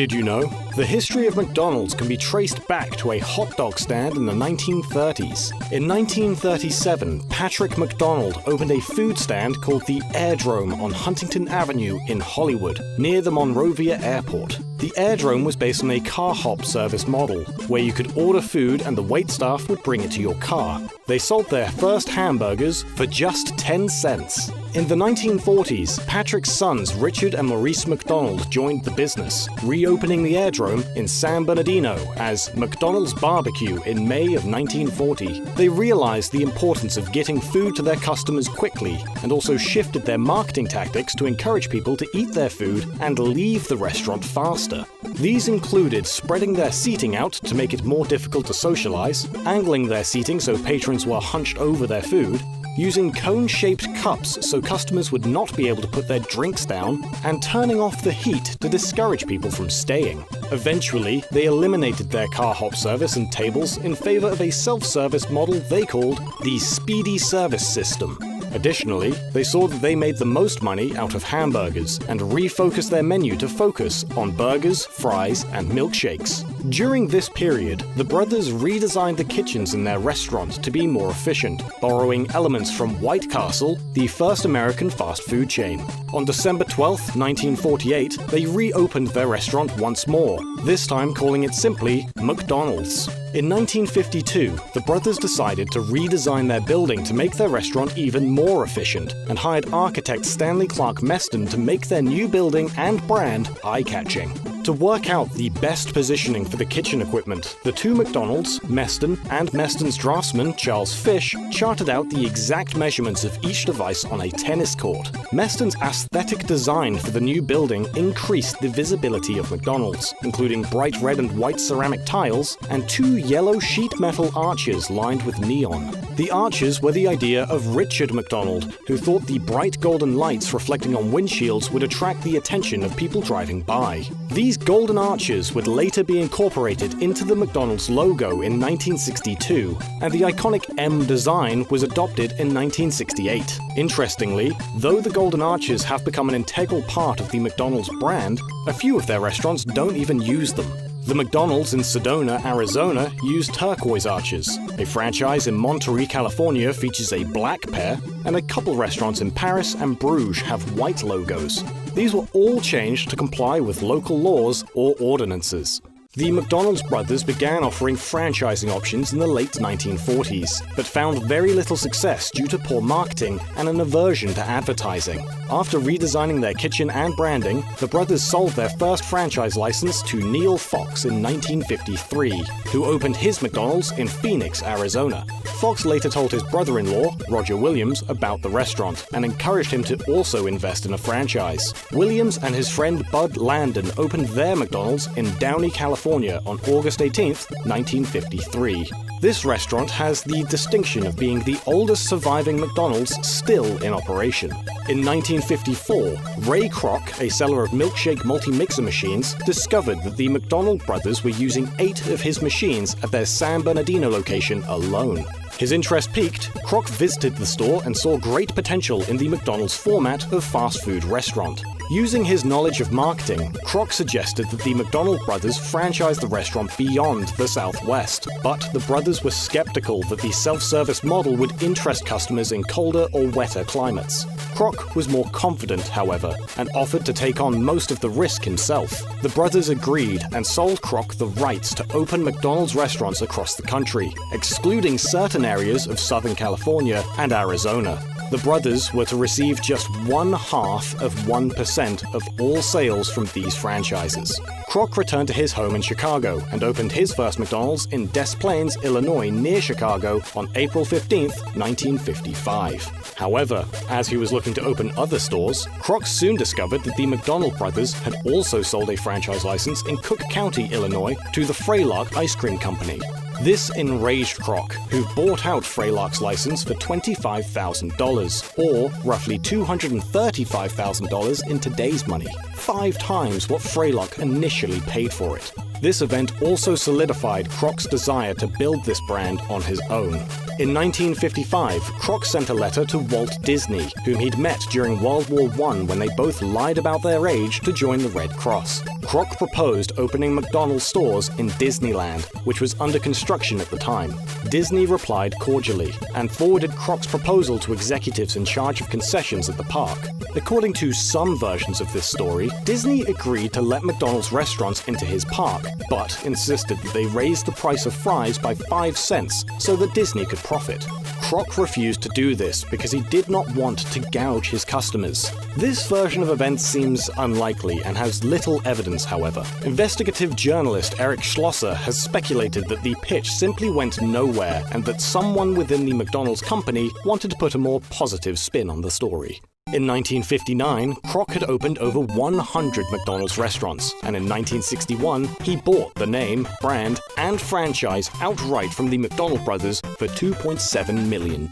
Did you know? The history of McDonald's can be traced back to a hot dog stand in the 1930s. In 1937, Patrick McDonald opened a food stand called the Airdrome on Huntington Avenue in Hollywood, near the Monrovia Airport. The Airdrome was based on a car hop service model, where you could order food and the waitstaff would bring it to your car. They sold their first hamburgers for just 10 cents. In the 1940s, Patrick's sons Richard and Maurice McDonald joined the business, reopening the Airdrome in San Bernardino as McDonald's Barbecue in May of 1940. They realized the importance of getting food to their customers quickly, and also shifted their marketing tactics to encourage people to eat their food and leave the restaurant faster. These included spreading their seating out to make it more difficult to socialize, angling their seating so patrons were hunched over their food, using cone-shaped cups so customers would not be able to put their drinks down, and turning off the heat to discourage people from staying. Eventually, they eliminated their car hop service and tables in favor of a self-service model they called the Speedy Service System. Additionally, they saw that they made the most money out of hamburgers and refocused their menu to focus on burgers, fries, and milkshakes. During this period, the brothers redesigned the kitchens in their restaurant to be more efficient, borrowing elements from White Castle, the first American fast food chain. On December 12, 1948, they reopened their restaurant once more, this time calling it simply McDonald's. In 1952, the brothers decided to redesign their building to make their restaurant even more efficient, and hired architect Stanley Clark Meston to make their new building and brand eye-catching. To work out the best positioning for the kitchen equipment, the two McDonalds, Meston, and Meston's draftsman, Charles Fish, charted out the exact measurements of each device on a tennis court. Meston's aesthetic design for the new building increased the visibility of McDonald's, including bright red and white ceramic tiles and two yellow sheet metal arches lined with neon. The arches were the idea of Richard McDonald, who thought the bright golden lights reflecting on windshields would attract the attention of people driving by. These golden arches would later be incorporated into the McDonald's logo in 1962, and the iconic M design was adopted in 1968. Interestingly, though the golden arches have become an integral part of the McDonald's brand, a few of their restaurants don't even use them. The McDonald's in Sedona, Arizona use turquoise arches. A franchise in Monterey, California features a black pair, and a couple restaurants in Paris and Bruges have white logos. These were all changed to comply with local laws or ordinances. The McDonald's brothers began offering franchising options in the late 1940s, but found very little success due to poor marketing and an aversion to advertising. After redesigning their kitchen and branding, the brothers sold their first franchise license to Neil Fox in 1953, who opened his McDonald's in Phoenix, Arizona. Fox later told his brother-in-law, Roger Williams, about the restaurant and encouraged him to also invest in a franchise. Williams and his friend Bud Landon opened their McDonald's in Downey, California on August 18, 1953. This restaurant has the distinction of being the oldest surviving McDonald's still in operation. In 1954, Ray Kroc, a seller of milkshake multi-mixer machines, discovered that the McDonald brothers were using 8 of his machines at their San Bernardino location alone. His interest piqued, Kroc visited the store and saw great potential in the McDonald's format of fast food restaurant. Using his knowledge of marketing, Kroc suggested that the McDonald brothers franchise the restaurant beyond the Southwest, but the brothers were skeptical that the self-service model would interest customers in colder or wetter climates. Kroc was more confident, however, and offered to take on most of the risk himself. The brothers agreed and sold Kroc the rights to open McDonald's restaurants across the country, excluding certain areas of Southern California and Arizona. The brothers were to receive just 0.5% of all sales from these franchises. Kroc returned to his home in Chicago and opened his first McDonald's in Des Plaines, Illinois, near Chicago on April 15, 1955. However, as he was looking to open other stores, Kroc soon discovered that the McDonald brothers had also sold a franchise license in Cook County, Illinois, to the Freylock Ice Cream Company. This enraged Kroc, who bought out Freylock's license for $25,000, or roughly $235,000 in today's money, 5 times what Freylock initially paid for it. This event also solidified Kroc's desire to build this brand on his own. In 1955, Kroc sent a letter to Walt Disney, whom he'd met during World War I when they both lied about their age to join the Red Cross. Kroc proposed opening McDonald's stores in Disneyland, which was under construction at the time. Disney replied cordially and forwarded Kroc's proposal to executives in charge of concessions at the park. According to some versions of this story, Disney agreed to let McDonald's restaurants into his park, but insisted that they raise the price of fries by 5 cents so that Disney could profit. Kroc refused to do this because he did not want to gouge his customers. This version of events seems unlikely and has little evidence, however. Investigative journalist Eric Schlosser has speculated that the pitch simply went nowhere and that someone within the McDonald's company wanted to put a more positive spin on the story. In 1959, Kroc had opened over 100 McDonald's restaurants, and in 1961, he bought the name, brand, and franchise outright from the McDonald brothers for $2.7 million.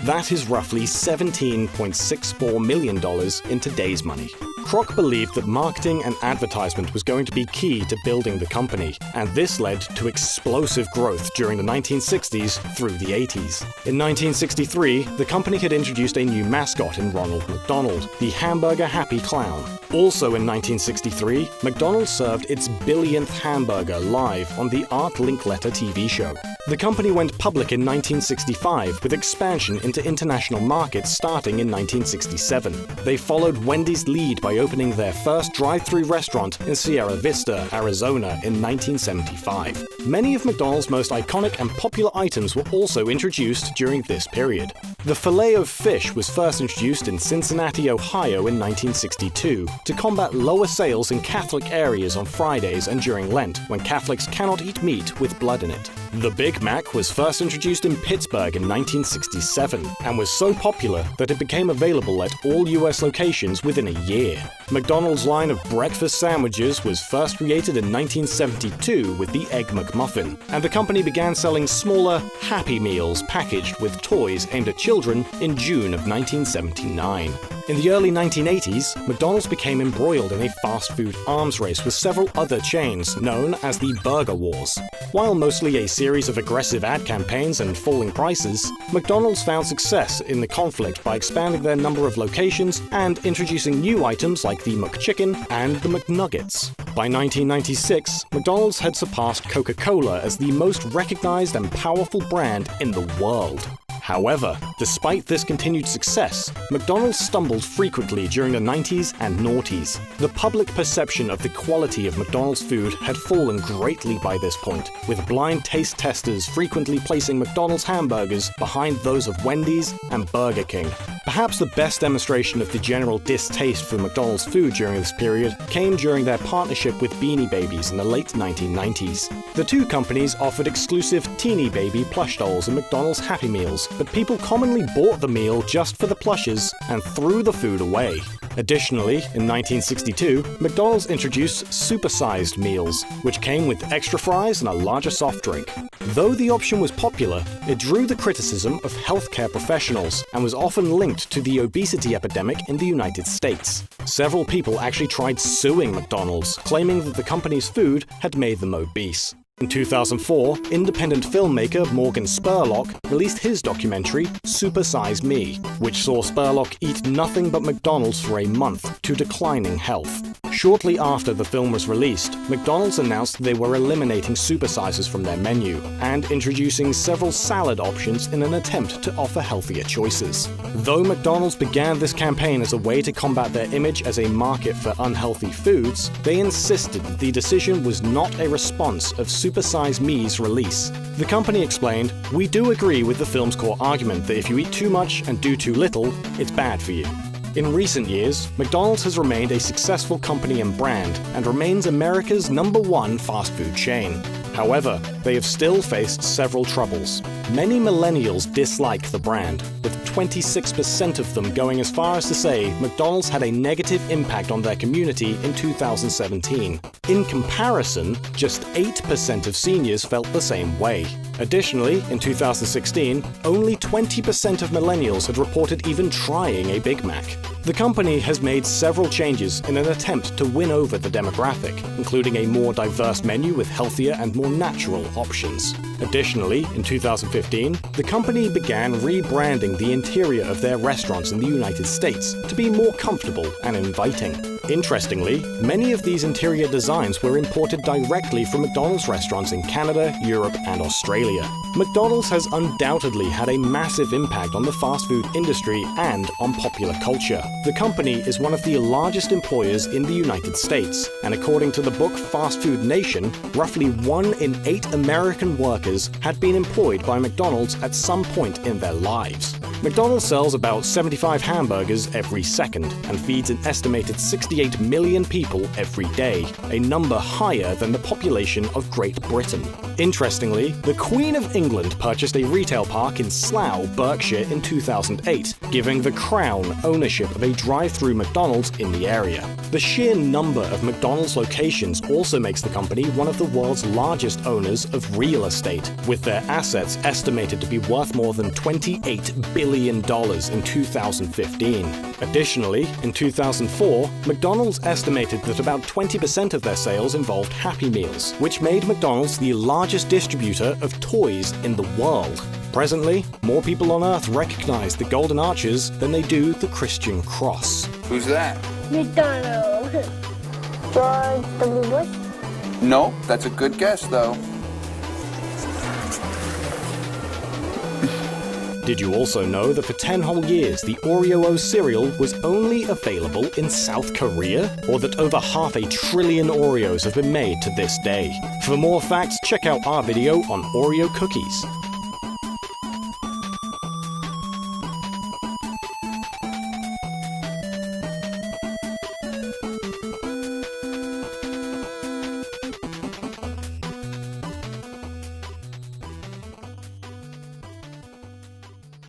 That is roughly $17.64 million in today's money. Kroc believed that marketing and advertisement was going to be key to building the company, and this led to explosive growth during the 1960s through the 80s. In 1963, the company had introduced a new mascot in Ronald McDonald, the Hamburger Happy Clown. Also in 1963, McDonald's served its billionth hamburger live on the Art Linkletter TV show. The company went public in 1965 with expansion into international markets starting in 1967. They followed Wendy's lead by opening their first drive-thru restaurant in Sierra Vista, Arizona in 1975. Many of McDonald's most iconic and popular items were also introduced during this period. The Filet-O-Fish was first introduced in Cincinnati, Ohio in 1962 to combat lower sales in Catholic areas on Fridays and during Lent, when Catholics cannot eat meat with blood in it. The Big Mac was first introduced in Pittsburgh in 1967 and was so popular that it became available at all US locations within a year. McDonald's line of breakfast sandwiches was first created in 1972 with the Egg McMuffin, and the company began selling smaller Happy Meals packaged with toys aimed at children in June of 1979. In the early 1980s, McDonald's became embroiled in a fast food arms race with several other chains known as the Burger Wars. While mostly a series of aggressive ad campaigns and falling prices, McDonald's found success in the conflict by expanding their number of locations and introducing new items like the McChicken and the McNuggets. By 1996, McDonald's had surpassed Coca-Cola as the most recognized and powerful brand in the world. However, despite this continued success, McDonald's stumbled frequently during the 90s and noughties. The public perception of the quality of McDonald's food had fallen greatly by this point, with blind taste testers frequently placing McDonald's hamburgers behind those of Wendy's and Burger King. Perhaps the best demonstration of the general distaste for McDonald's food during this period came during their partnership with Beanie Babies in the late 1990s. The two companies offered exclusive Teeny Baby plush dolls in McDonald's Happy Meals, but people commonly bought the meal just for the plushes and threw the food away. Additionally, in 1962, McDonald's introduced supersized meals, which came with extra fries and a larger soft drink. Though the option was popular, it drew the criticism of healthcare professionals and was often linked to the obesity epidemic in the United States. Several people actually tried suing McDonald's, claiming that the company's food had made them obese. In 2004, independent filmmaker Morgan Spurlock released his documentary, Super Size Me, which saw Spurlock eat nothing but McDonald's for a month to declining health. Shortly after the film was released, McDonald's announced they were eliminating supersizes from their menu and introducing several salad options in an attempt to offer healthier choices. Though McDonald's began this campaign as a way to combat their image as a market for unhealthy foods, they insisted that the decision was not a response of Super Size Me's release. The company explained, "We do agree with the film's core argument that if you eat too much and do too little, it's bad for you." In recent years, McDonald's has remained a successful company and brand and remains America's #1 fast food chain. However, they have still faced several troubles. Many millennials dislike the brand, with 26% of them going as far as to say McDonald's had a negative impact on their community in 2017. In comparison, just 8% of seniors felt the same way. Additionally, in 2016, only 20% of millennials had reported even trying a Big Mac. The company has made several changes in an attempt to win over the demographic, including a more diverse menu with healthier and more natural options. Additionally, in 2015, the company began rebranding the interior of their restaurants in the United States to be more comfortable and inviting. Interestingly, many of these interior designs were imported directly from McDonald's restaurants in Canada, Europe, and Australia. McDonald's has undoubtedly had a massive impact on the fast food industry and on popular culture. The company is one of the largest employers in the United States, and according to the book Fast Food Nation, roughly 1 in 8 American workers had been employed by McDonald's at some point in their lives. McDonald's sells about 75 hamburgers every second and feeds an estimated 68 million people every day, a number higher than the population of Great Britain. Interestingly, the Queen of England purchased a retail park in Slough, Berkshire in 2008, giving the Crown ownership of a drive-through McDonald's in the area. The sheer number of McDonald's locations also makes the company one of the world's largest owners of real estate, with their assets estimated to be worth more than $28 billion in 2015. Additionally, in 2004, McDonald's estimated that about 20% of their sales involved Happy Meals, which made McDonald's the largest distributor of toys in the world. Presently, more people on Earth recognize the Golden Arches than they do the Christian Cross. Who's that? McDonald. George W. Bush? No, that's a good guess, though. Did you also know that for 10 whole years the Oreo cereal was only available in South Korea? Or that over 500 billion Oreos have been made to this day? For more facts, check out our video on Oreo cookies.